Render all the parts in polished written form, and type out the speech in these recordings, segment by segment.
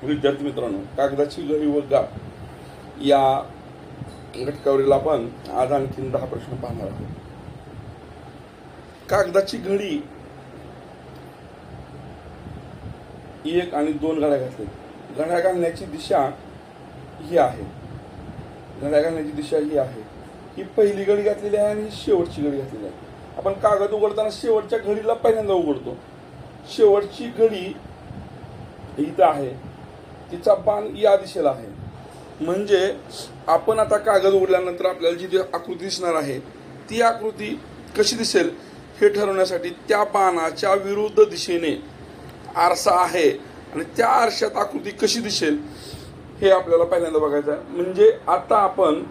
विद्यार्थी मित्रांनो, कागदाची घडी व गाठ या घटकावरील आपण आज आणखीन 10 प्रश्न पाहणार आहोत. कागदाची घडी 1 आणि 2 घड्या घातल्या. घड्या घालण्याची दिशा ही आहे. घड्या घालण्याची दिशा ही आहे. ही पहिली घडी घातलेली आहे आणि शेवटची घडी घातलेली आहे. आपण कागद उघडताना शेवटच्या घडीला पहिल्यांदा उघडतो. शेवटची घडी इथं आहे, तिचा बाण या दिशेला आहे. म्हणजे आपण आता कागद उघडल्यानंतर आपल्याला जी आकृती दिसणार आहे ती आकृती कशी दिसेल हे ठरवण्यासाठी त्या बाणाच्या विरुद्ध दिशेने आरसा आहे आणि त्या आरशात आकृती कशी दिसेल हे आपल्याला पहिल्यांदा बघायचं आहे. म्हणजे आता आपण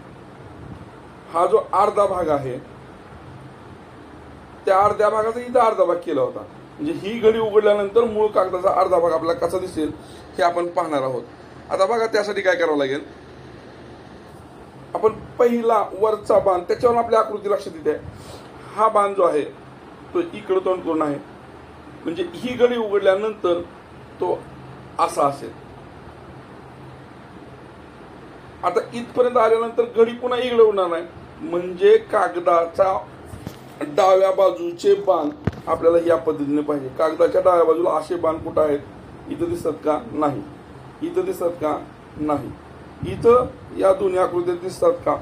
हा जो अर्धा भाग आहे त्या अर्ध्या भागाचा इथं अर्धा भाग केला होता. म्हणजे ही घडी उघडल्यानंतर मूळ कागदाचा अर्धा भाग आपल्याला कसा दिसेल हे आपण पाहणार आहोत. आता बघा, त्यासाठी काय करावं लागेल. आपण पहिला वरचा बाण त्याच्यावर आपल्या आकृती लक्षात येते. हा बाण जो आहे तो इकडे तोंड करून आहे. म्हणजे ही घडी उघडल्यानंतर तो असा असेल. आता इथपर्यंत आल्यानंतर घडी पुन्हा इकडे होणार नाही. म्हणजे कागदाचा डाव्या बाजूचे बाण आपल्याला या पद्धतीने पाहिजे. कागदाच्या डाव्या बाजूला असे बाण कुठं आहेत? इथं दिसतात का? नाही. इथं दिसतात का? नाही. इथं या दोन्ही आकृत्यात दिसतात का?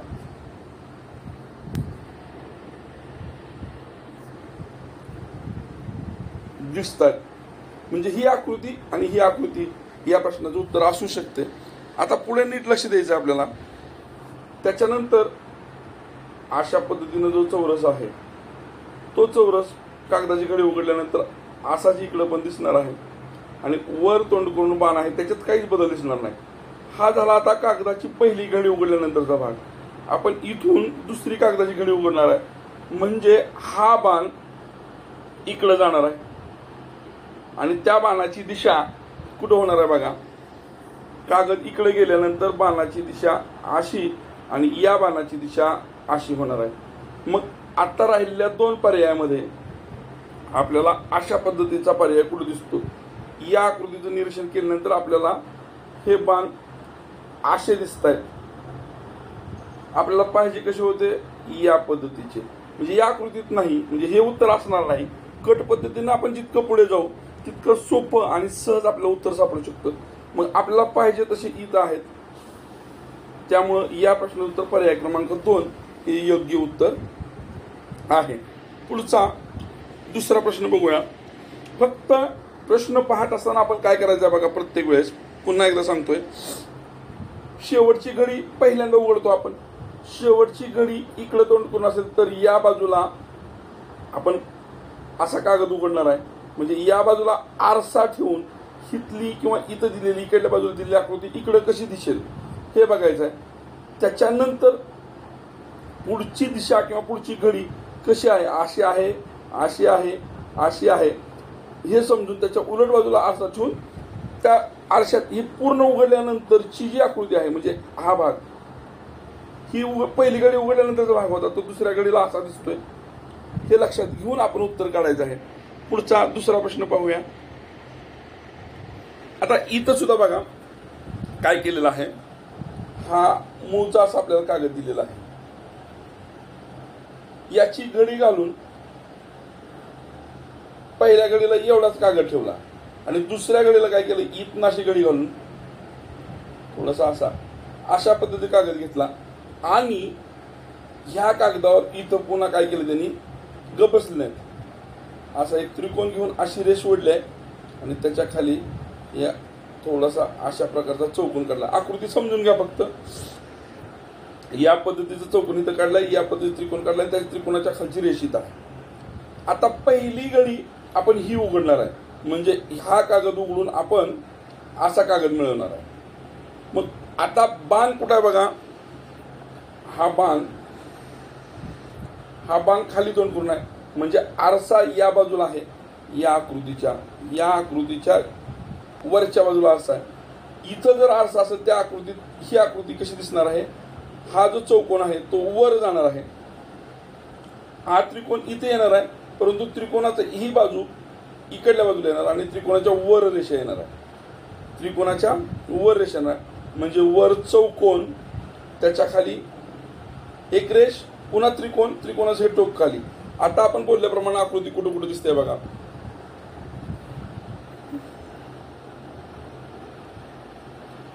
दिसतात. म्हणजे ही आकृती आणि ही आकृती या प्रश्नाचं उत्तर असू शकते. आता पुढे नीट लक्ष द्यायचं आपल्याला. त्याच्यानंतर अशा पद्धतीनं जो चौरस आहे तो चौरस कागदाची घडी उघडल्यानंतर असाच इकडं पण दिसणार आहे आणि वर तोंड करून बाण आहे, त्याच्यात काहीच बदल दिसणार नाही. हा झाला आता कागदाची पहिली घडी उघडल्यानंतरचा भाग. आपण इथून दुसरी कागदाची घडी उघडणार आहे. म्हणजे हा बाण इकडं जाणार आहे आणि त्या बाणाची दिशा कुठं होणार आहे बघा. कागद इकडे गेल्यानंतर बाणाची दिशा अशी आणि या बाणाची दिशा अशी होणार आहे. मग आता राहिलेल्या 2 पर्यायामध्ये आपल्याला अशा पद्धतीचा पर्याय कुठे दिसतो. या आकृतीचं निरीक्षण केल्यानंतर आपल्याला हे बाण असे दिसत आहेत. आपल्याला पाहिजे कसे होते या पद्धतीचे. म्हणजे या आकृतीत नाही, म्हणजे हे उत्तर असणार नाही. कट पद्धतीने आपण जितकं पुढे जाऊ तितकं सोपं आणि सहज आपलं उत्तर सापडू शकतं. मग आपल्याला पाहिजे तसे इथं आहेत. त्यामुळं या प्रश्नाचं उत्तर पर्याय क्रमांक 2 हे योग्य उत्तर आहे. पुढचा दुसरा प्रश्न बघूया. फक्त प्रश्न पाहत असताना आपण काय करायचं आहे बघा. प्रत्येक वेळेस पुन्हा एकदा सांगतोय, शेवटची घडी पहिल्यांदा उघडतो आपण. शेवटची घडी इकडे तोंड करून असेल तर या बाजूला आपण असा कागद उघडणार आहे. म्हणजे या बाजूला आरसा ठेवून हितली किंवा इथं दिलेली इकडल्या बाजूला दिलेली आकृती इकडे कशी दिसेल हे बघायचं आहे. त्याच्यानंतर पुढची दिशा किंवा पुढची घडी कशी आहे, अशी आहे, अशी आहे, अशी आहे हे समजून त्याच्या उलट बाजूला आरसा ठेवून त्या आरशात ही पूर्ण उघडल्यानंतरची जी आकृती आहे म्हणजे हा भाग, ही पहिली घडी उघडल्यानंतरचा भाग होता तो दुसऱ्या घडीला असा दिसतोय हे लक्षात घेऊन आपण उत्तर काढायचं आहे. पुढचा दुसरा प्रश्न पाहूया. आता इथं सुद्धा बघा काय केलेलं आहे. हा मूळचा असा आपल्याला कागद दिलेला आहे. याची घडी घालून पहिल्या घडीला एवढाच कागद ठेवला आणि दुसऱ्या घडीला काय केलं, इथून अशी घडी घालून थोडासा अशा पद्धतीने कागद घेतला आणि ह्या कागदावर इथं पुन्हा काय केलं त्यांनी, गप बसले नाहीत. असा एक त्रिकोण घेऊन अशी रेष ओढली आहे आणि त्याच्या खाली या थोडासा अशा प्रकारचा चौकोन काढला. आकृती समजून घ्या फक्त. या पद्धतीचं चौकोन इथं काढलाय, या पद्धतीचं त्रिकोण काढलाय, त्या त्रिकोणाच्या खालची रेष इथं आहे. आता पहिली घडी आपण ही उघडणार आहे. म्हणजे हा कागद उघडून आपण असा कागद मिळवणार आहे. मग आता बाण कुठं आहे बघा. हा बाण खाली तोंड करून आहे. म्हणजे आरसा या बाजूला आहे. या आकृतीच्या वरच्या बाजूला आरसा आहे. इथं जर आरसा असेल त्या आकृतीत ही आकृती कशी दिसणार आहे. हा जो चौकोन आहे तो वर जाणार आहे. हा त्रिकोण इथे येणार आहे, परंतु त्रिकोणाची ही बाजू इकडल्या बाजूला येणार आणि त्रिकोणाच्या वर रेषा येणार आहे. त्रिकोणाच्या वर रेषा म्हणजे वर चौकोन, त्याच्या खाली एक रेष, पुन्हा त्रिकोण, त्रिकोणाचं हे टोक खाली. आता आपण बोलल्याप्रमाणे आकृती कुठे कुठे दिसते बघा.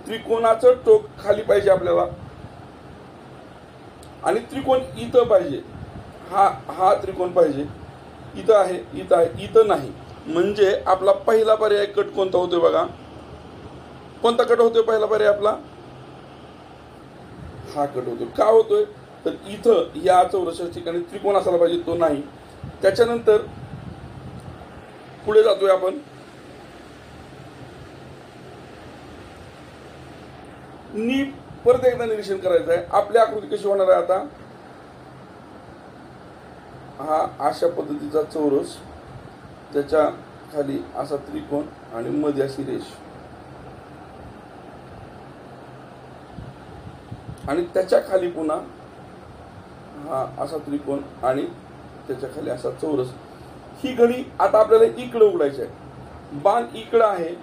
त्रिकोणाचं टोक खाली पाहिजे आपल्याला आणि त्रिकोण इथं पाहिजे. हा त्रिकोण पाहिजे. इथं आहे, इथं आहे, इथं नाही. म्हणजे आपला पहिला पर्याय कट कोणता होतोय बघा. कोणता कट होतोय पहिला पर्याय आपला? हा कट होतोय. का होतोय तर इथं या चौरसाच्या ठिकाणी त्रिकोण असायला पाहिजे, तो नाही. त्याच्यानंतर पुढे जातोय आपण. नीट परत एकदा निरीक्षण करायचं आहे. आपली आकृती कशी होणार आहे आता? हा अशा पद्धतीचा चौरस, त्याच्या खाली असा त्रिकोण आणि मध्ये अशी रेष, आणि त्याच्या खाली पुन्हा हा असा त्रिकोण आणि त्याच्या खाली असा चौरस. ही घडी आता आपल्याला इकडे उघडायची आहे. बाण इकडं आहे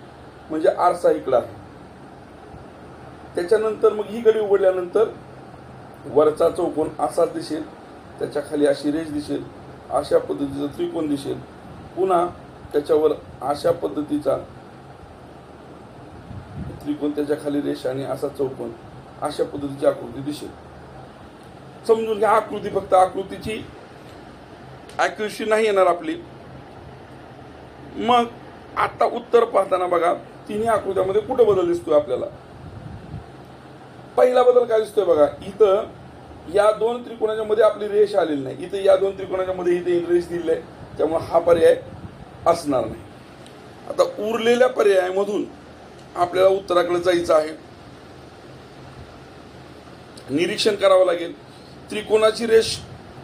म्हणजे आरसा इकडं आहे. त्याच्यानंतर मग ही घडी उघडल्यानंतर वरचा चौकोन असाच दिसेल, त्याच्या खाली अशी रेष दिसेल, अशा पद्धतीचा त्रिकोण दिसेल, पुन्हा त्याच्यावर अशा पद्धतीचा त्रिकोण, त्याच्या खाली रेष आणि असा चौकोन, अशा पद्धतीची आकृती दिसेल. समजून घ्या. आकृती फक्त आकृतीची ॲक्युरेसी नाही येणार आपली. मग आता उत्तर पाहताना बघा तिन्ही आकृत्यामध्ये कुठं बदल दिसतोय आपल्याला. पहिला बदल काय दिसतोय बघा. इथं या दोन त्रिकोणाच्या मध्ये आपली रेष आलेली नाही. इथं या दोन त्रिकोणाच्या मध्ये इथे एक रेष दिली आहे, त्यामुळे हा पर्याय असणार नाही. आता उरलेल्या पर्यायामधून आपल्याला उत्तराकडे जायचं आहे. निरीक्षण करावं लागेल. त्रिकोणाची रेष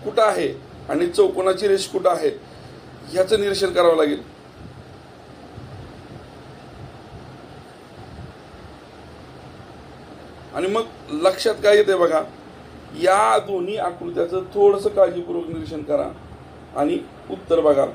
कुठं आहे आणि चौकोनाची रेष कुठं आहे ह्याचं निरीक्षण करावं लागेल. आणि मग लक्षात काय येते बघा. या दोन्ही आकृत्याचं थोडंसं काळजीपूर्वक निरीक्षण करा आणि उत्तर बघा.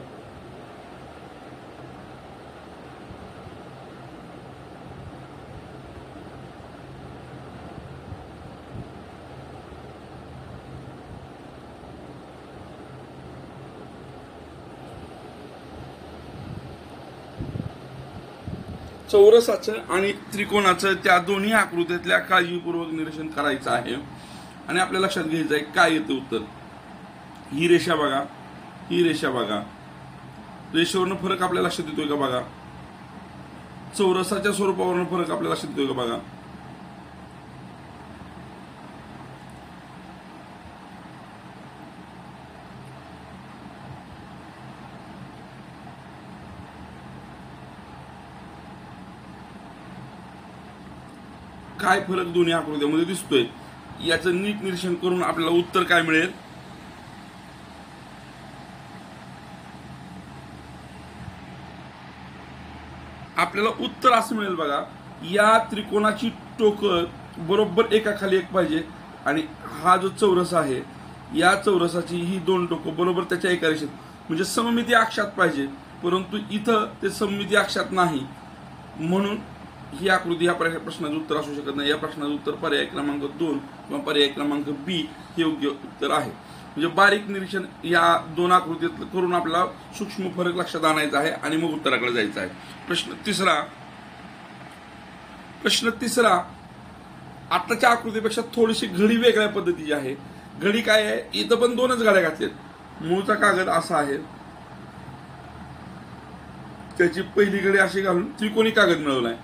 चौरसाचं आणि त्रिकोणाचं त्या दोन्ही आकृत्यातल्या काळजीपूर्वक निरीक्षण करायचं आहे आणि आपल्या लक्षात घ्यायचं आहे काय येतं उत्तर. ही रेषा बघा, ही रेषा बघा. रेषेवरनं फरक आपल्या लक्षात येतोय का बघा. चौरसाच्या स्वरूपावरून फरक आपल्या लक्षात येतोय का बघा. काय फरक दोन्ही आकृत्यामध्ये दिसतोय याचं नीट निरीक्षण करून आपल्याला उत्तर काय मिळेल. आपल्याला उत्तर असं मिळेल बघा. या त्रिकोणाची टोक बरोबर एका खाली एक पाहिजे आणि हा जो चौरस आहे या चौरसाची ही दोन टोक बरोबर त्याच्या एका रेषेत म्हणजे सममिती अक्षात पाहिजे, परंतु इथं ते सममिती अक्षात नाही. म्हणून ही आकृती या प्रश्नाचं उत्तर असू शकत नाही. या प्रश्नाचं उत्तर पर्याय क्रमांक 2 किंवा पर्याय क्रमांक बी हे योग्य उत्तर आहे. म्हणजे बारीक निरीक्षण या दोन आकृतीत करून आपल्याला सूक्ष्म फरक लक्षात आणायचा आहे आणि मग उत्तराकडे जायचं आहे. प्रश्न तिसरा आताच्या आकृतीपेक्षा थोडीशी घडी वेगळ्या पद्धतीची आहे. घडी काय आहे, इथं पण दोनच घड्या घातल्यात. मूळचा कागद असा आहे, त्याची पहिली घडी अशी घालून त्रिकोणी कागद मिळवलाय.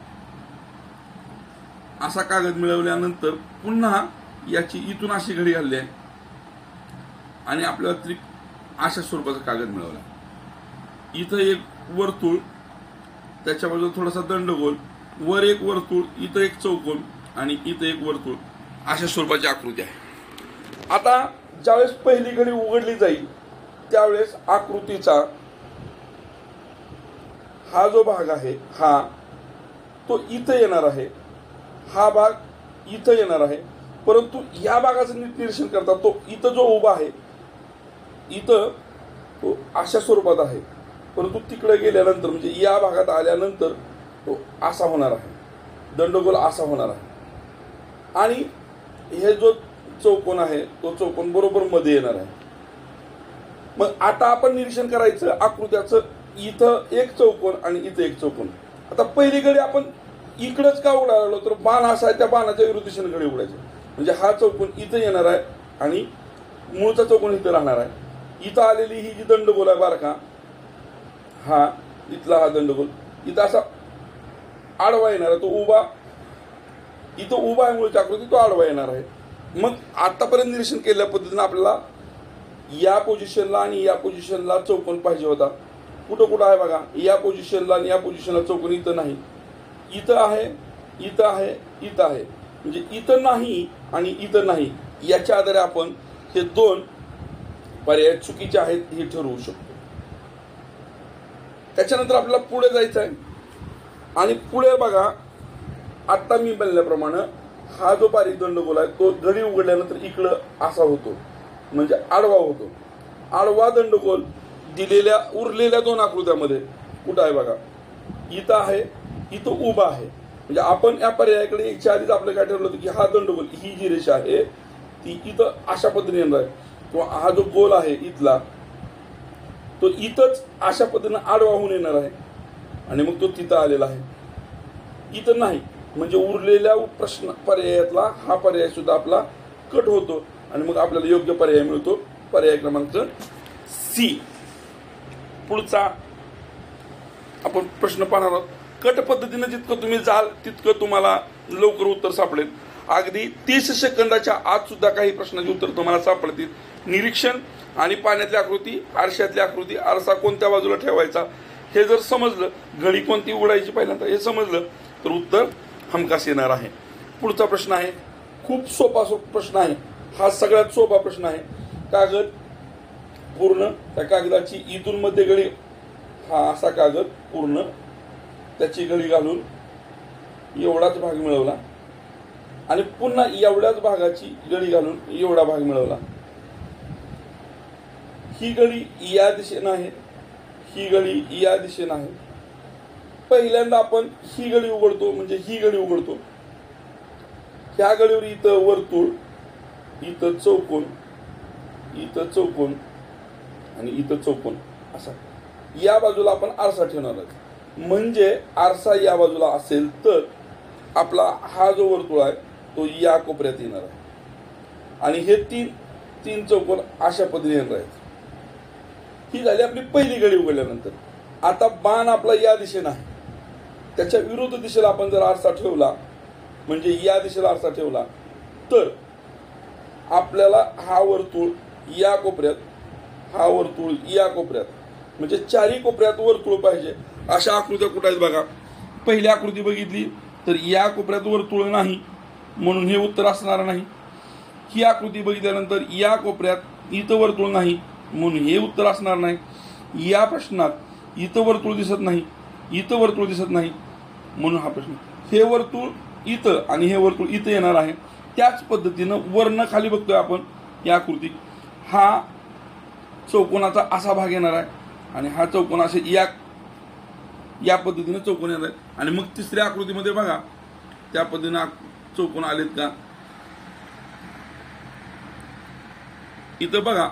असा कागद मिळवल्यानंतर पुन्हा याची इथून अशी घडी घालली आहे आणि आपल्याला अशा स्वरूपाचा कागद मिळवला. इथं एक वर्तुळ, त्याच्या बाजूला थोडासा दंडगोल, वर एक वर्तुळ, इथं एक चौकोन आणि इथं एक वर्तुळ, अशा स्वरूपाची आकृती आहे. आता ज्यावेळेस पहिली घडी उघडली जाईल त्यावेळेस आकृतीचा हा जो भाग आहे हा तो इथं येणार आहे, हा भाग इथं येणार आहे. परंतु या भागाचं नीट निरीक्षण करता तो इथं जो उभा आहे इथं तो अशा स्वरूपात आहे, परंतु तिकडे गेल्यानंतर म्हणजे या भागात आल्यानंतर तो असा होणार आहे. दंडगोल असा होणार आहे आणि हे जो चौकोन आहे तो चौकोन बरोबर मध्ये येणार आहे. मग आता आपण निरीक्षण करायचं आकृत्याचं, इथं एक चौकोन आणि इथं एक चौकोन. आता पहिली घडी आपण इकडंच का उडालो, तर बाण असा आहे, त्या बाणाच्या विरुद्ध दिशेने घडी उडायचं. म्हणजे हा चौकोन इथं येणार आहे आणि मूळचा चौकोन इथं राहणार आहे. इथं आलेली ही जी दंडगोल आहे बारका, हा इथला हा दंडगोल इथं असा आडवा येणार आहे, तो उभा इथं उभा आहे मूळची आकृती, तो आडवा येणार आहे. मग आतापर्यंत निरीक्षण केलेल्या पद्धतीने आपल्याला या पोझिशनला आणि या पोझिशनला चौकोन पाहिजे होता. कुठं कुठं आहे बघा, या पोझिशनला आणि या पोझिशनला चौकोन इथं नाही, इथं आहे, इथं आहे, इथं आहे. म्हणजे इथं नाही आणि इथं नाही, याच्या आधारे आपण हे दोन पर्याय चुकीचे आहेत हे ठरवू शकतो. त्याच्यानंतर आपल्याला पुढे जायचं आहे आणि पुढे बघा, आता मी बोलल्याप्रमाणे हा जो बारीक दंडगोल आहे तो घडी उघडल्यानंतर इकडं असा होतो, म्हणजे आडवा होतो. आडवा दंडगोल दिलेल्या उरलेल्या दोन आकृत्यामध्ये कुठं आहे बघा, इथं आहे, इथं उभा आहे. म्हणजे आपण या पर्यायाकडे याच्या आधीच आपलं काय ठरवलं होतं की हा दंडगोल, ही जी रेषा आहे ती इथं अशा पद्धतीने येणार आहे, किंवा हा जो गोल आहे इथला तो इथंच अशा पद्धतीने आडवा होऊन येणार आहे आणि मग तो तिथं आलेला आहे, इथं नाही. म्हणजे उरलेल्या प्रश्न पर्यायातला हा पर्याय सुद्धा आपला कट होतो आणि मग आपल्याला योग्य पर्याय मिळतो, पर्याय क्रमांक सी. पुढचा आपण प्रश्न पाहणार आहोत. कट पद्धतीने जितकं तुम्ही जाल तितकं तुम्हाला लवकर उत्तर सापडेल. अगदी 30 सेकंदाच्या आत सुद्धा काही प्रश्नाची उत्तर तुम्हाला सापडतील. निरीक्षण आणि पाण्यातली आकृती, आरशातली आकृती, आरसा कोणत्या बाजूला ठेवायचा हे जर समजलं, घडी कोणती उघडायची पहिल्यांदा हे समजलं तर उत्तर हमखास येणार आहे. पुढचा प्रश्न आहे, खूप सोपा प्रश्न आहे हा, सगळ्यात सोपा प्रश्न आहे. कागद पूर्ण, त्या कागदाची इथून मध्ये घडी, हा असा कागद पूर्ण, त्याची घडी घालून एवढाच भाग मिळवला आणि पुन्हा एवढ्याच भागाची घडी घालून एवढा भाग मिळवला. ही घडी या दिशेने आहे, ही घडी या दिशेने आहे. पहिल्यांदा आपण ही घडी उघडतो, म्हणजे ही घडी उघडतो. ह्या घडीवर इथं वर्तुळ, इथं चौकोन, इथं चौकोन आणि इथं चौकोन असा. या बाजूला आपण आरसा ठेवणार आहोत. म्हणजे आरसा या बाजूला असेल तर आपला हा जो वर्तुळ आहे तो या कोपऱ्यात येणार आहे आणि हे तीन चौकोन अशा पद्धतीने येणार आहेत. ही झाली आपली पहिली घडी उघडल्यानंतर. आता बाण आपला या दिशेने आहे, त्याच्या विरुद्ध दिशेला आपण जर आरसा ठेवला, म्हणजे या दिशेला आरसा ठेवला तर आपल्याला हा वर्तुळ या कोपऱ्यात, हा वर्तुळ या कोपऱ्यात, म्हणजे चारही कोपऱ्यात वर्तुळ पाहिजे. अशा आकृत्या कुठे आहेत बघा. पहिली आकृती बघितली तर या कोपऱ्यात वर्तुळ नाही म्हणून हे उत्तर असणार नाही. ही आकृती बघितल्यानंतर या कोपऱ्यात इथं वर्तुळ नाही म्हणून हे उत्तर असणार नाही. या प्रश्नात इथं वर्तुळ दिसत नाही, इथं वर्तुळ दिसत नाही म्हणून हा प्रश्न. हे वर्तुळ इथं आणि हे वर्तुळ इथं येणार आहे. त्याच पद्धतीनं वर्ण खाली बघतोय आपण या आकृतीत, हा चौकोनाचा असा भाग येणार आहे आणि हा चौकोन असे या पद्धतीने चौकोन येणार आहे. आणि मग तिसऱ्या आकृतीमध्ये बघा त्या पद्धतीने चौकोन आलेत का. इथं बघा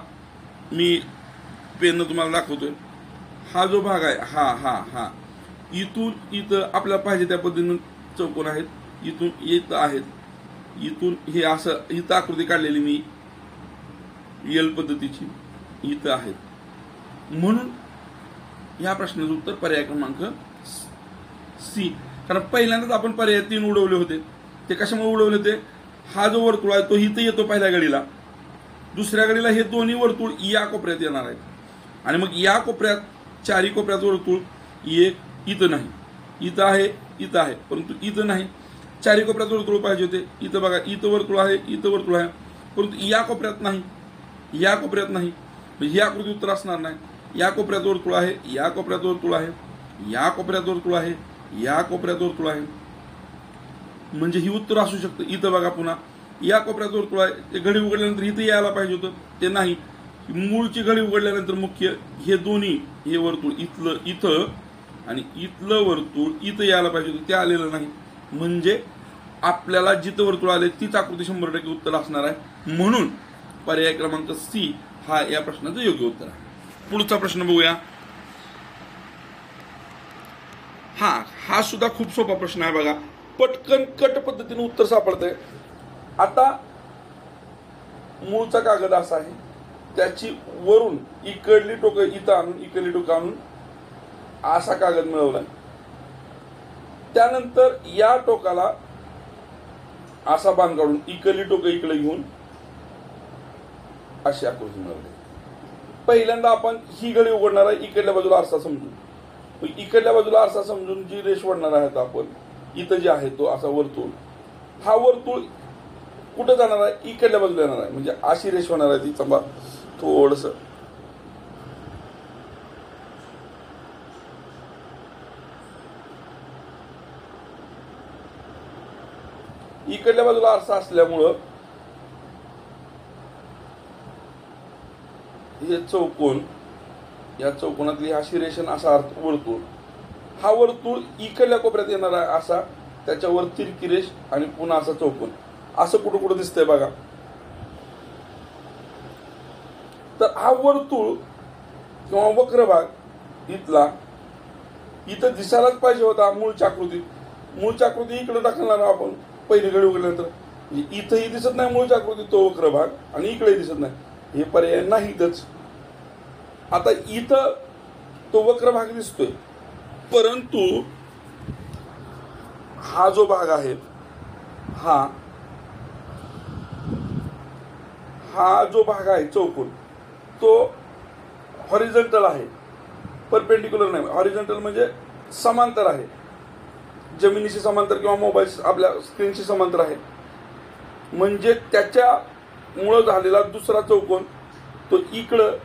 मी पेन तुम्हाला दाखवतोय, हा जो भाग आहे हा हा हा इथून इथं आपल्याला पाहिजे त्या पद्धतीने चौकोन आहेत, इथून इथं आहेत, इथून हे असं इथं आकृती काढलेली मी एल पद्धतीची इथं आहेत. म्हणून या प्रश्नाचं उत्तर पर्याय क्रमांक सी. कारण पहिल्यांदाच आपण पर्याय 3 उडवले होते. ते कशामुळे उडवले होते, हा जो वर्तुळ आहे तो इथं येतो पहिल्या घडीला, दुसऱ्या घडीला हे दोन्ही वर्तुळ या कोपऱ्यात येणार आहेत आणि मग या कोपऱ्यात चारी कोपऱ्यात वर्तुळ एक इथं नाही, इथं आहे, इथं आहे, परंतु इथं नाही. चारी कोपऱ्यात वर्तुळ पाहिजे होते. इथं बघा इथं वर्तुळ आहे, इथं वर्तुळ आहे, परंतु या कोपऱ्यात नाही, या कोपऱ्यात नाही. ही आकृती उत्तर असणार नाही. या कोपऱ्यात वर्तुळ आहे, या कोपऱ्यात वर्तुळ आहे, या कोपऱ्यात वर्तुळ आहे, या कोपऱ्यात वर्तुळ आहे, म्हणजे ही उत्तर असू शकतं. इथं बघा पुन्हा या कोपऱ्यात वर्तुळ आहे, ते घडी उघडल्यानंतर इथं यायला पाहिजे होतं, ते नाही. मूळची घडी उघडल्यानंतर मुख्य हे दोन्ही, हे वर्तुळ इथलं इथं आणि इथलं वर्तुळ इथं यायला पाहिजे होतं, ते आलेलं नाही. म्हणजे आपल्याला जिथं वर्तुळ आले तीच आकृती 100% उत्तर असणार आहे. म्हणून पर्याय क्रमांक सी हा या प्रश्नाचं योग्य उत्तर आहे. पुढचा प्रश्न बघूया. हा सुद्धा खूप सोपा प्रश्न आहे बघा. पटकन कट पद्धतीने उत्तर सापडतंय. आता मूळचा कागद असा आहे, त्याची वरून इकडली टोकं इथं आणून इकडली टोकं आणून असा कागद मिळवलाय. त्यानंतर या टोकाला असा बाण काढून इकडली टोकं इकडे घेऊन अशी आकृती मिळवली. पहिल्यांदा आपण ही गडी उघडणार आहे इकडल्या बाजूला आरसा समजून. इकडल्या बाजूला आरसा समजून जी रेष वडणार आहे आपण इथं जे आहे तो असा वर्तुळ. हा वर्तुळ कुठं जाणार आहे? इकडल्या बाजूला येणार आहे. म्हणजे अशी रेष होणार आहे ती. चंबा थोडस इकडल्या बाजूला आरसा असल्यामुळं हे चौकोन, या चौकोनातली अशी रेषा असा वर्तुळ. हा वर्तुळ इकडल्या कोपऱ्यात येणार आहे असा, त्याच्यावर तिरकी रेष आणि पुन्हा असा चौकोन. असं कुठं कुठं दिसतंय बघा. तर हा वर्तुळ किंवा वक्र भाग इथला इथं दिसायलाच पाहिजे होता मूळच्या आकृतीत. मूळच्या आकृती इकडे टाकणार आपण पहिली घडी उघडल्यानंतर. इथंही दिसत नाही मूळच्या आकृतीत तो वक्र भाग आणि इकडेही दिसत नाही. हे पर्याय नाहीतच. आता इथं तो वक्र भाग दिसतोय, परंतु हा जो भाग आहे हा जो भाग आहे चौकोन, तो हॉरिझॉन्टल आहे, परपेंडिक्युलर नाही. हॉरिझॉन्टल म्हणजे समांतर आहे, जमिनीशी समांतर किंवा मोबाईल आपल्या स्क्रीनशी समांतर आहे. म्हणजे त्याच्यामुळं झालेला दुसरा चौकोन तो इकडं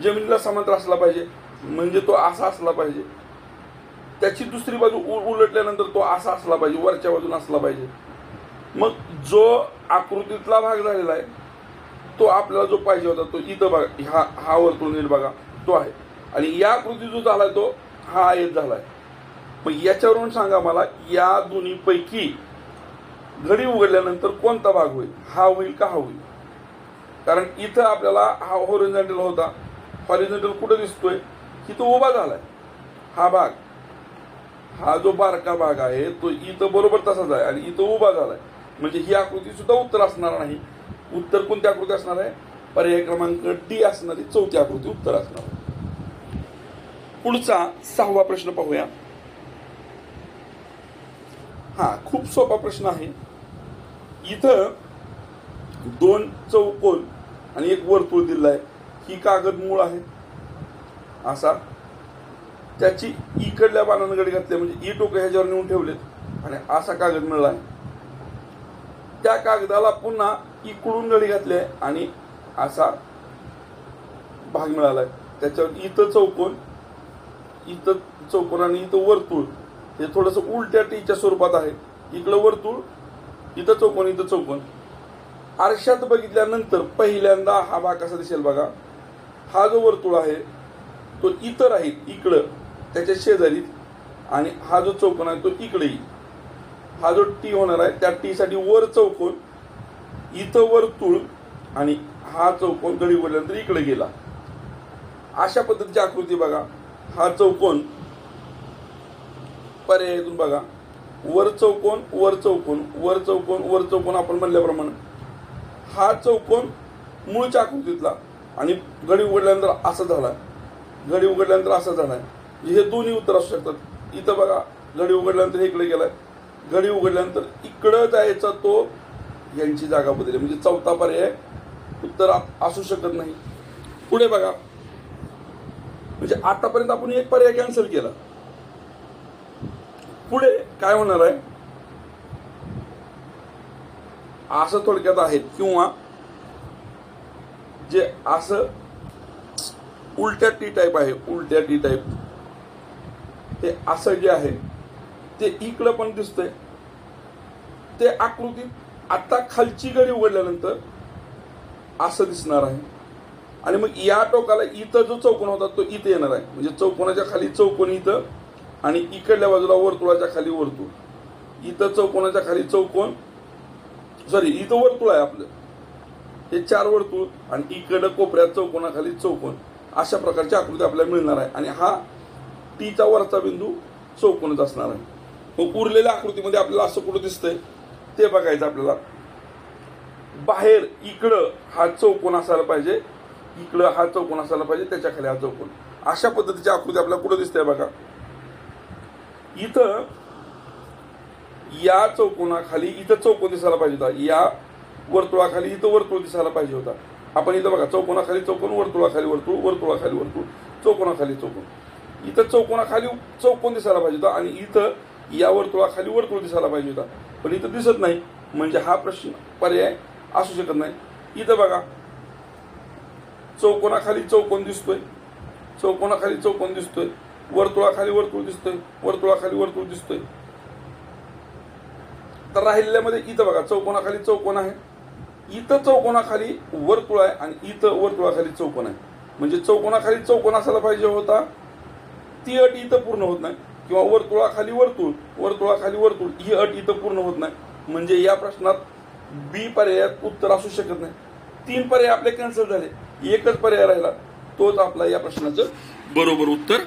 जमिनीला समांतर असला पाहिजे. म्हणजे तो असा असला पाहिजे. त्याची दुसरी बाजू उलटल्यानंतर तो असा असला पाहिजे, वरच्या बाजून असला पाहिजे. मग जो आकृतीतला भाग झालेला आहे तो आपल्याला जो पाहिजे होता तो इथं बघा, हा वर्तुळ नीट बघा तो आहे. आणि या आकृती जो झालाय तो हा आयत झालाय. मग याच्यावरून सांगा मला, या दोन्ही पैकी घडी उघडल्यानंतर कोणता भाग होईल? हा होईल का हा होईल? कारण इथं आपल्याला हा हॉरिझॉन्टल होता. हॉरिझॉन्टल कुठं दिसतोय? की तो उभा झालाय. हा भाग, हा जो बारका भाग आहे तो इथं बरोबर तसाच आहे आणि इथं उभा झालाय. म्हणजे ही आकृती सुद्धा उत्तर असणार नाही. उत्तर कोणती आकृती असणार आहे? पर्याय क्रमांक डी असणारी चौथी आकृती उत्तर असणार आहे. पुढचा 6वा प्रश्न पाहूया. खूप सोपा प्रश्न आहे. इथं 2 चौकोन आणि एक वर्तुळ दिलाय. ही कागद मूळ आहे असा, त्याची इकडल्या बाणानं गडी घातले म्हणजे ई टोकं ह्याच्यावर नेऊन ठेवलेत आणि असा कागद मिळालाय. त्या कागदाला पुन्हा इकडून गडी घातले आणि असा भाग मिळालाय. त्याच्यावर इथं चौकोन आणि इथं वर्तुळ. हे थोडंसं उलट्या टीच्या स्वरूपात आहे. इकडं वर्तुळ, इथं चौकोन, इथं चौकोन. आरशात बघितल्यानंतर पहिल्यांदा हा भाग कसा दिसेल बघा. हा जो वर्तुळ आहे तो इथं राहील, इकडं त्याच्या शेजारी. आणि हा जो चौकोन आहे तो इकडे येईल. हा जो टी होणार आहे त्या टी साठी वर चौकोन, इथं वर्तुळ आणि हा चौकोन गडी उघडल्यानंतर इकडे गेला. अशा पद्धतीची आकृती बघा. हा चौकोन पर्यायातून बघा, वर चौकोन वर चौकोन वर चौकोन वर चौकोन. आपण म्हणल्याप्रमाणे हा चौकोन मूळच्या आकृतीतला आणि घडी उघडल्यानंतर असं झालाय, घडी उघडल्यानंतर असं झालाय. हे दोन्ही उत्तर असू शकतात. इथं बघा, घडी उघडल्यानंतर इकडे गेलाय, घडी उघडल्यानंतर इकडं जायचा तो यांची जागा बदलली. म्हणजे चौथा पर्याय उत्तर असू शकत नाही. पुढे बघा, म्हणजे आतापर्यंत आपण एक पर्याय कॅन्सल केला. पुढे काय होणार आहे? असं थोडक्यात आहेत किंवा जे असं उलट्या टी टाईप आहे, उलट्या टी टाईप. ते असं जे आहे ते इकडं पण दिसतंय. ते आकृतीत आता खालची घडी उघडल्यानंतर असं दिसणार आहे. आणि मग या टोकाला इथं जो चौकोन होता तो इथे येणार आहे. म्हणजे चौकोनाच्या खाली चौकोन इथं आणि इकडल्या बाजूला वर्तुळाच्या खाली वर्तुळ, इथं चौकोनाच्या खाली चौकोन, सॉरी इथं वर्तुळ आहे आपलं, हे 4 वर्तुळ आणि इकडं कोपऱ्यात चौकोनाखाली चौकोन, अशा प्रकारची आकृती आपल्याला मिळणार आहे. आणि हा टीचा वरचा बिंदू चौकोनच असणार आहे. मग उरलेल्या आकृतीमध्ये आपल्याला असं कुठं दिसतंय ते बघायचं आपल्याला. बाहेर इकडं हा चौकोन असायला पाहिजे, इकडं हा चौकोन असायला पाहिजे, त्याच्या खाली हा चौकोन, अशा पद्धतीची आकृती आपल्याला कुठं दिसते बघा. इथं या चौकोनाखाली इथं चौकोन दिसायला पाहिजे होता, या वर्तुळाखाली इथं वर्तुळ दिसायला पाहिजे होता. आपण इथं बघा चौकोनाखाली चौकोन, वर्तुळाखाली वर्तुळ, वर्तुळाखाली वर्तुळ, चौकोनाखाली चौकोन, इथं चौकोनाखाली चौकोन दिसायला पाहिजे होता आणि इथं या वर्तुळाखाली वर्तुळ दिसायला पाहिजे होता, पण इथं दिसत नाही. म्हणजे हा प्रश्न पर्याय असू शकत नाही. इथं बघा चौकोनाखाली चौकोन दिसतोय, चौकोनाखाली चौकोन दिसतोय, वर्तुळाखाली वर्तुळ दिसतोय, वर्तुळाखाली वर्तुळ दिसतोय. तर राहिलेल्यामध्ये इथं बघा चौकोनाखाली चौकोन आहे, इथं चौकोनाखाली वर्तुळ आहे आणि इथं वर्तुळाखाली चौकोन आहे. म्हणजे चौकोनाखाली चौकोन असायला पाहिजे होता, ती अट इथं पूर्ण होत नाही. किंवा वर्तुळाखाली वर्तुळ, वर्तुळाखाली वर्तुळ, ही अट इथं पूर्ण होत नाही. म्हणजे या प्रश्नात बी पर्यायात उत्तर असू शकत नाही. 3 पर्याय आपले कॅन्सल झाले, एकच पर्याय राहिला, तोच आपला या प्रश्नाचं बरोबर उत्तर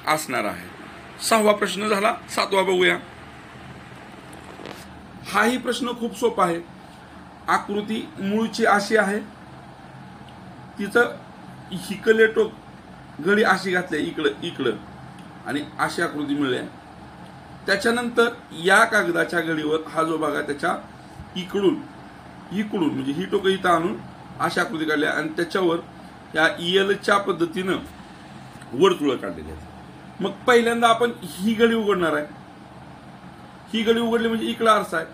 असणार आहे. 6वा प्रश्न झाला. 7वा बघूया. हाही प्रश्न खूप सोपा आहे. आकृती मूळची अशी आहे, तिचं हिकले टोक घडी अशी घातली इकडं आणि अशी आकृती मिळाली. त्याच्यानंतर या कागदाच्या घडीवर हा जो भाग आहे त्याच्या इकडून म्हणजे ही टोकं इथं आणून अशी आकृती काढली आणि त्याच्यावर या ELच्या पद्धतीनं वर्तुळ काढलेली आहेत. मग पहिल्यांदा आपण ही घडी उघडणार आहे. ही घडी उघडली म्हणजे इकडं आरसा आहे.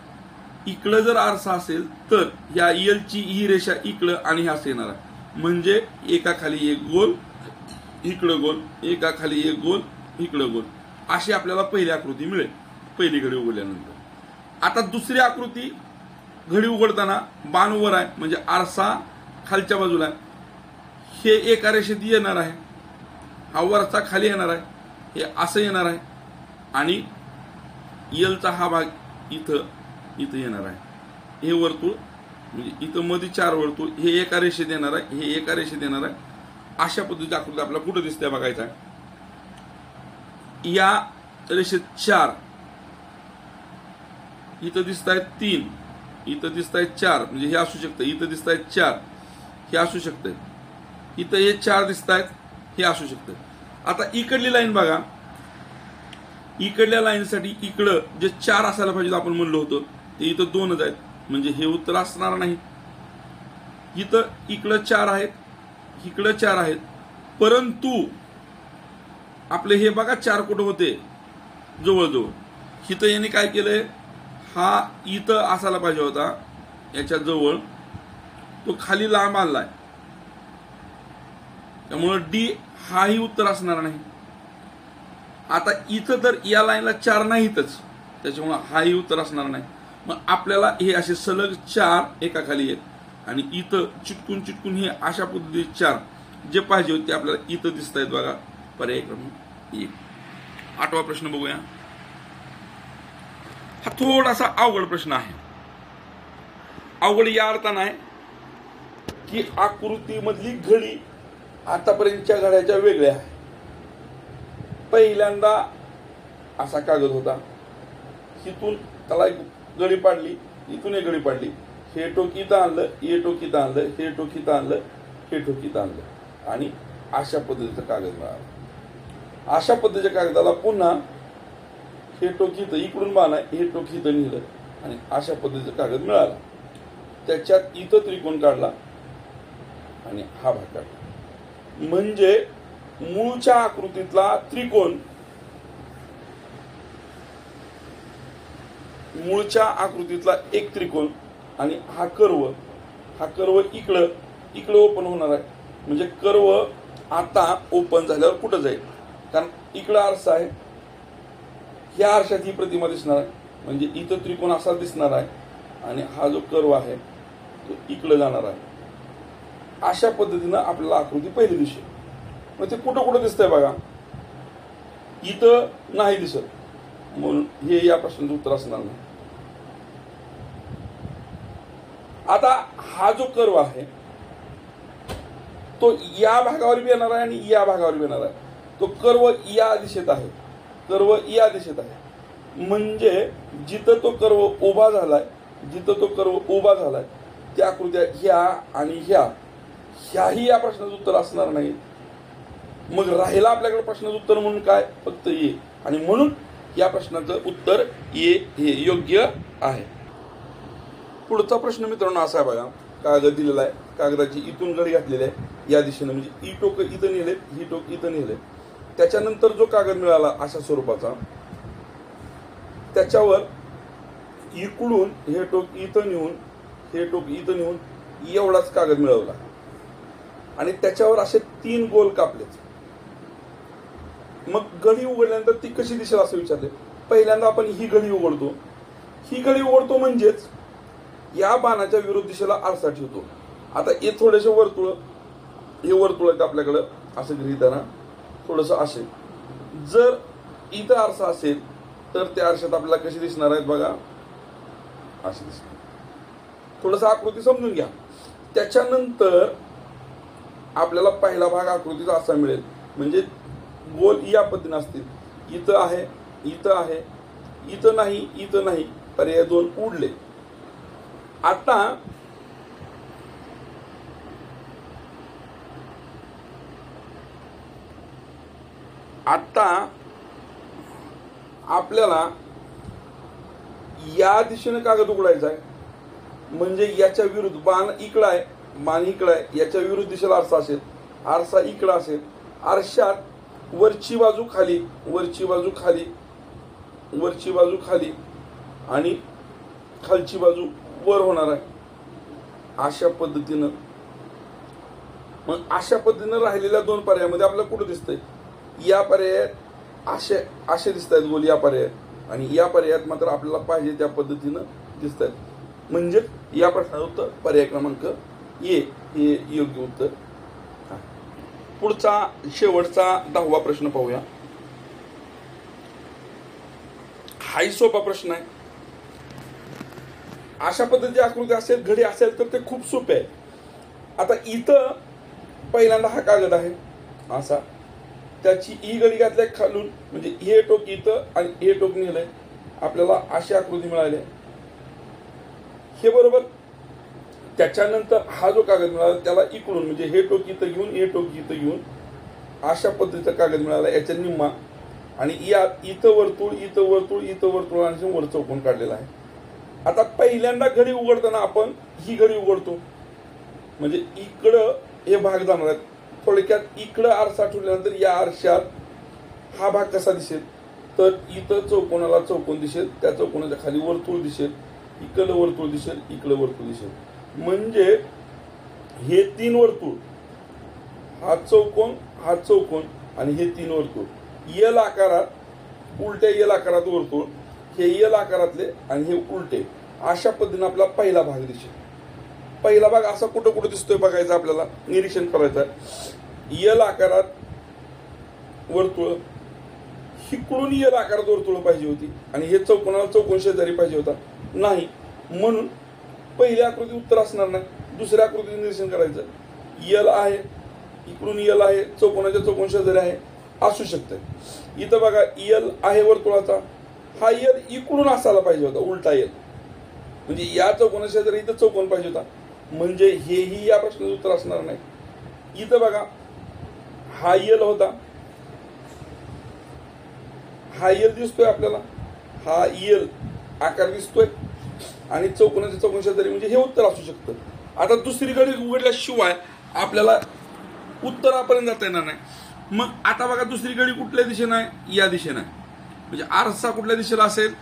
इकडं जर आरसा असेल तर या ELची ही रेषा इकडं आणि हे असं येणार आहे. म्हणजे एकाखाली एक गोल, इकडं गोल, एकाखाली एक गोल, इकडं गोल, अशी आपल्याला पहिली आकृती मिळेल पहिली घडी उघडल्यानंतर. आता दुसरी आकृती घडी उघडताना बाण वर आहे म्हणजे आरसा खालच्या बाजूला आहे, हे एका रेषेत येणार आहे. हा वरचा खाली येणार आहे, हे असं येणार आहे आणि ELचा हा भाग इथं येणार आहे. हे वर्तुळ म्हणजे इथं मध्ये 4 वर्तुळ, हे एका रेषेत येणार आहे, हे एका रेषेत येणार आहे. अशा पद्धतीची आकृती आपल्याला कुठं दिसते बघायचं आहे. या रेषेत 4, इथं दिसत आहेत 3, इथं दिसत आहेत 4, म्हणजे हे असू शकतं. इथं दिसत आहेत 4, हे असू शकतं. इथं हे 4 दिसत आहेत, हे असू शकतं. आता इकडली लाईन बघा. इकडल्या लाईनसाठी इकडं जे 4 असायला पाहिजे आपण म्हणलं होतं ते इथं 2च आहेत, म्हणजे हे उत्तर असणार नाही. इथं इकडं 4 आहेत, इकडं 4 आहेत, परंतु आपले हे बघा 4 कुठं होते जवळजवळ. इथं यांनी काय केलंय, हा इथं असायला पाहिजे होता याच्या जवळ, तो खाली लांब आलाय, त्यामुळे डी हाही उत्तर असणार नाही. आता इथं तर या लाईनला 4 नाहीतच, त्याच्यामुळे हाही उत्तर असणार नाही. मग आपल्याला हे असे सलग 4 एकाखाली एक आणि इथं चिटकून हे अशा पद्धतीचे 4 जे पाहिजे होते आपल्याला इथं दिसत आहेत बघा. पर्याय क्रमांक 1. 8वा प्रश्न बघूया. हा थोडासा अवघड प्रश्न आहे. अवघड या अर्थानं आहे की आकृतीमधली घडी आतापर्यंतच्या घड्याच्या वेगळ्या आहे. पहिल्यांदा असा कागद होता, इथून त्याला एक घडी पाडली, इथून एक घडी पाडली, हे टोक इथं आणलं, हे टोक इथं आणलं, हे टोक इथं आणलं, हे टोक इथं आणलं आणि अशा पद्धतीचा कागद मिळाला. अशा पद्धतीच्या कागदाला पुन्हा हे टोक इथं इकडून बांधाय, हे टोक इथं नेलं आणि अशा पद्धतीचा कागद मिळाला. त्याच्यात इथं त्रिकोण काढला आणि हा भाग काढला. म्हणजे मूळच्या आकृतीतला त्रिकोण, मूळच्या आकृतीतला एक त्रिकोण आणि हा कर्व इकडं ओपन होणार आहे. म्हणजे कर्व आता ओपन झाल्यावर कुठं जाईल, कारण इकडं आरसा आहे, ह्या आरशात ही प्रतिमा दिसणार आहे, म्हणजे इथं त्रिकोण असा दिसणार आहे आणि हा जो कर्व आहे तो इकडं जाणार आहे. अशा पद्धतीनं आपल्याला आकृती पहिली दिसेल. मग ते कुठं दिसतंय बघा. इथं नाही दिसत म्हणून हे या प्रश्नाचं उत्तर असणार नाही. आता हा जो कर्व आहे तो या भागावर बी येणार आहे आणि या भागावर बी येणार आहे. तो कर्व या दिशेत आहे, कर्व या दिशेत आहे. म्हणजे जिथं तो कर्व उभा झालाय, जिथं तो कर्व उभा झालाय त्या आकृत्या ह्या आणि ह्याही या प्रश्नाचं उत्तर असणार नाही. मग राहिला आपल्याकडे प्रश्नाचं उत्तर म्हणून काय, फक्त ए. आणि म्हणून या प्रश्नाचं उत्तर ए हे योग्य आहे. पुढचा प्रश्न मित्रांनो असा आहे बघा. कागद दिलेला आहे, कागदाची इथून गडी घातलेली आहे या दिशेने, म्हणजे ही टोक इथं नेले, ही टोक इथं नेले. त्याच्यानंतर जो कागद मिळाला अशा स्वरूपाचा, त्याच्यावर इकडून हे टोक इथं नेऊन, हे टोक इथं नेऊन एवढाच कागद मिळवला आणि त्याच्यावर असे 3 गोल कापलेत. मग गडी उघडल्यानंतर ती कशी दिसेल असं विचारले. पहिल्यांदा आपण ही गडी उघडतो, ही गडी उघडतो म्हणजेच या बाणाच्या विरुद्ध दिशेला आरसा ठेवतो. आता हे थोडेसे वर्तुळ, हे वर्तुळ आहेत आपल्याकडं, असं गृहीत धरा थोडंसं असेल. जर इथं आरसा असेल तर त्या आरशात आपल्याला कशी दिसणार आहेत बघा, अशी दिसणार. थोडंसं आकृती समजून घ्या. त्याच्यानंतर आपल्याला पहिला भाग आकृतीचा असा मिळेल, म्हणजे गोल या पद्धतीने असतील. इथं आहे, इथं आहे, इथं नाही, इथं नाही, पर्याय 2 उडले. आता आपल्याला या दिशेने कागद उघडायचा आहे, म्हणजे याच्या विरुद्ध बाण इकडं आहे, बाण इकडं आहे, याच्या विरुद्ध दिशेला आरसा असेल, आरसा इकडं असेल. आरशात वरची बाजू खाली, वरची बाजू खाली, वरची बाजू खाली आणि खालची बाजू वर होणार आहे अशा पद्धतीनं. मग अशा पद्धतीनं राहिलेल्या 2 पर्यायामध्ये आपल्याला कुठं दिसतंय, या पर्यायात असे दिसत आहेत गोल या पर्यायात, आणि या पर्यायात मात्र आपल्याला पाहिजे त्या पद्धतीनं दिसत आहेत. म्हणजे या प्रश्नाचं उत्तर पर्याय क्रमांक ए हे योग्य उत्तर. पुढचा शेवटचा 10वा प्रश्न पाहूया. हाही सोपा प्रश्न आहे. अशा पद्धतीची आकृती असेल, घडी असेल तर ते खूप सोपे आहे. आता इथं पहिल्यांदा हा कागद आहे असा, त्याची ही गडी घातल्या खालून, म्हणजे हे टोक इथं आणि हे टोक नेलंय, आपल्याला अशी आकृती मिळाली. हे बरोबर. त्याच्यानंतर हा जो कागद मिळाला त्याला इकडून, म्हणजे हे टोक इथं घेऊन, हे टोक इथं घेऊन अशा पद्धतीचा कागद मिळाला, याच्या निम्मा. आणि या इथं वर्तुळ, इथं वर्तुळ, इथं वर्तुळ आणि वर चौकोन काढलेला आहे. आता पहिल्यांदा घडी उघडताना आपण ही घडी उघडतो, म्हणजे इकडं हे भाग जाणार आहेत. थोडक्यात इकडं आरसा ठेवल्यानंतर या आरशात हा भाग कसा दिसेल, तर इथं चौकोनाला चौकोन दिसेल, त्या चौकोनाच्या खाली वर्तुळ दिसेल, इकडं वर्तुळ दिसेल, इकडं वर्तुळ दिसेल. म्हणजे हे 3 वर्तुळ, हा चौकोन आणि हे 3 वर्तुळ यल आकारात, उलट्या यल आकारात वर्तुळ, हे यल आकारातले आणि हे उलटे, अशा पद्धतीने आपला पहिला भाग दिसेल. पहिला भाग असा कुठं कुठं दिसतोय बघायचा, आपल्याला निरीक्षण करायचं आहे. यल आकारात वर्तुळ, इकडून यल आकारात वर्तुळ पाहिजे होती आणि हे चौकोनाला चौकोन शेजारी पाहिजे होता, नाही. म्हणून पहिल्या आकृती उत्तर असणार नाही. दुसऱ्या आकृतीचं निरीक्षण करायचं. यल आहे, इकडून यल आहे, चौकोनाच्या चौकोन शेजारी आहे, असू शकतं. इथं बघा यल आहे वर्तुळाचा, हा यल इकडून असायला पाहिजे होता, उलटा यल, म्हणजे या चौकोनाच्या शेजारी इथं चौकोन पाहिजे होता, म्हणजे हेही या प्रश्नाचं उत्तर असणार नाही. इथं बघा हा यल होता, हा यल दिसतोय आपल्याला, हा यल आकार दिसतोय आणि चौकोनाच्या चौकोन शेजारी, म्हणजे हे उत्तर असू शकतं. आता दुसरी गडी उघडल्याशिवाय आपल्याला उत्तरापर्यंत जाता येणार नाही. मग आता बघा दुसरी गडी कुठल्या दिशेने आहे, या दिशेने आहे, म्हणजे आरसा कुठल्या दिशेला असेल,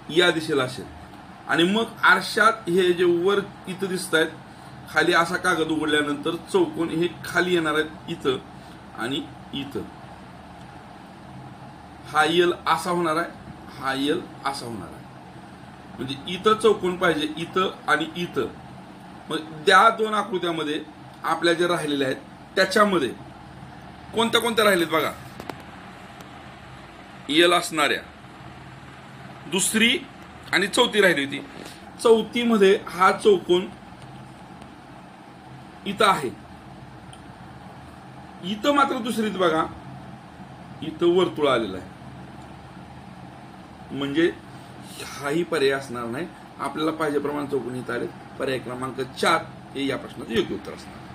या दिशेला असेल. आणि मग आरशात हे जे वर इथं दिसत आहेत, खाली असा कागद उघडल्यानंतर चौकोन हे खाली येणार आहेत इथं आणि इथं. हा यल असा होणार आहे, हा यल असा होणार आहे, म्हणजे इथं चौकोन पाहिजे, इथं आणि इथं. मग त्या 2 आकृत्यामध्ये आपल्या जे राहिलेल्या आहेत त्याच्यामध्ये कोणत्या कोणत्या राहिलेत बघा. यल असणाऱ्या दुसरी आणि चौथी राहिली होती. चौथीमध्ये हा चौकोन इथं आहे. इथं मात्र दुसरीत बघा, इथं वर्तुळ आलेलं आहे. म्हणजे हाही पर्याय असणार नाही. आपल्याला पाहिजे प्रमाणे चौकोन इथं आले. पर्याय क्रमांक 4 हे या प्रश्नाचं योग्य उत्तर असणार.